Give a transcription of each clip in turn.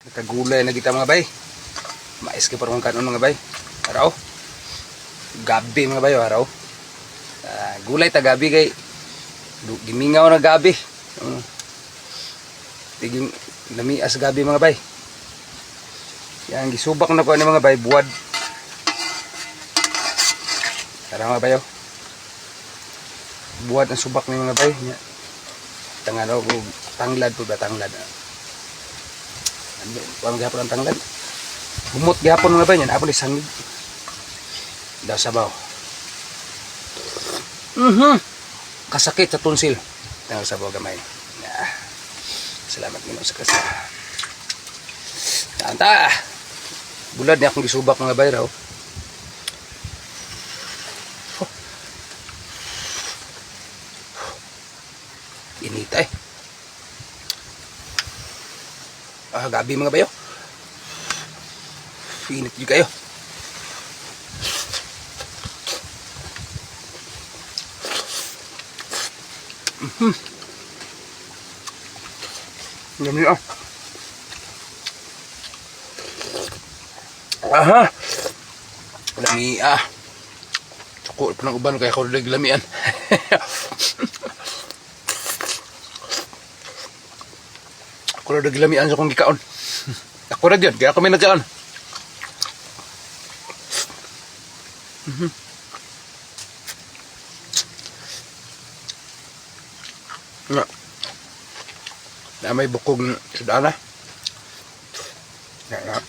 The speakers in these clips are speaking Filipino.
Nakagulay na kita mga bay. Mais ka parang kanon mga bay. Araw. Gabi mga bay araw. Gulay ta gabi kay gimingaw na gabi. Tiging lamias gabi mga bay. Yang gisubak na ko ani mga bay buwad. Tara mga bayo. Buwad ang subak ni mga bay. Tangalo ko tanglad po ba tanglad. Ano gihapon ang tanglad? Humot gihapon mga bay yan. Apon isangig. Daw sabaw. Kasakit sa tonsil. Daw sabaw gamay. Salamat nino sa kasa. Tanta. Bulad niya akong gisubak mga bay raw. Inita eh. Gabi mga bayo. Init juga kayo. Yummy ah. Aha. Lami ah. Tsako pa ng uban kaya ako naglamian. Ako na naglamian sa kong gikaon. Ako na dyan, kaya kami nagkaan. Na may bukog sudana. Na.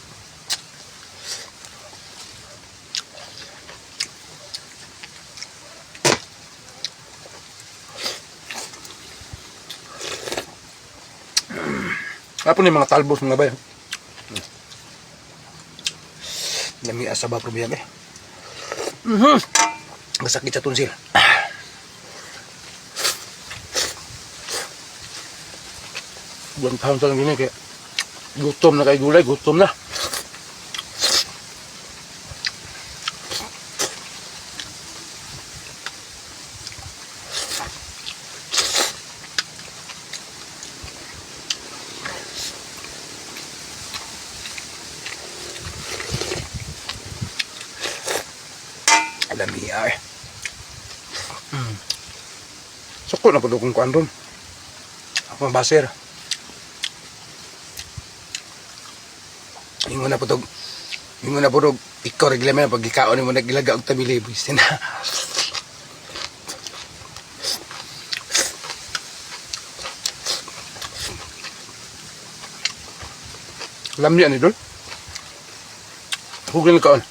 Apa nih mga talbos mga bay? Lami asaba problema eh. Masakit sa tonsil. Buwan tahun sa lang gini kaya gutom na kay gulay, gutom na. Lami ay. Sukot na po kung kuan ron. Ako mabaser. Ingon na po ikaw reglame na pag ikaon mo naglaga og tabili buwis na. Lami ani dol. Hugin kaon.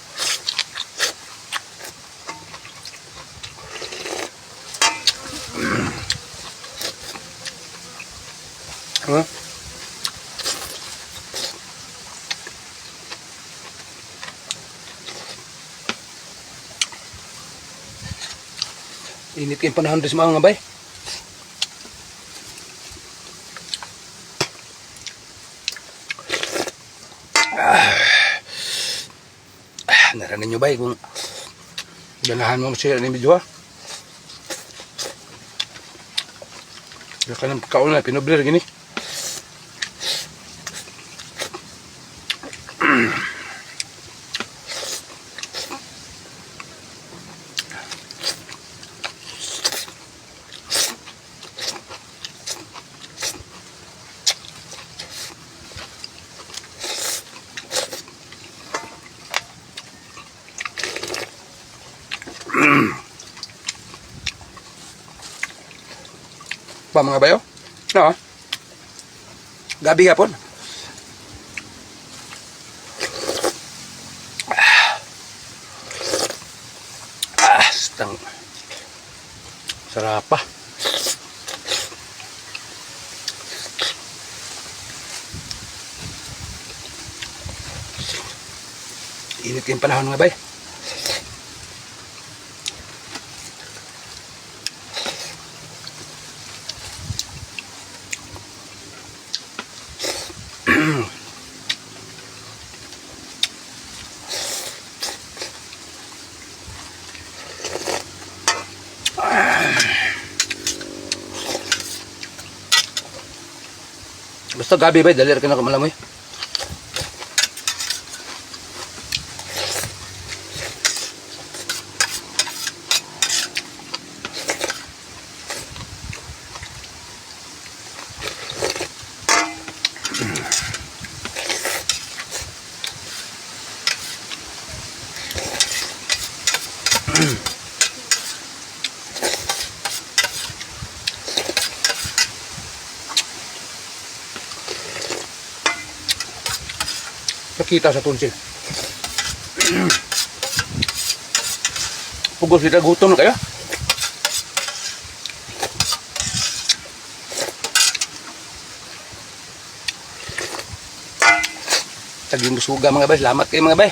Init yung panahon sa mga bay. Naranin nyo bay kung ganahan mo siya ni video ha. Kaya ka ng kaon na pinobler gini. Pa mga bayo? No. Gabi hapon. Stang. Sarap pa. Init yung panahon mga bay. Basta gabi ba, dalir ka na malamoy. Sakita sa tonsil. Pugos kita gutom na kayo. Taging busuga mga bay. Salamat kayo mga bay.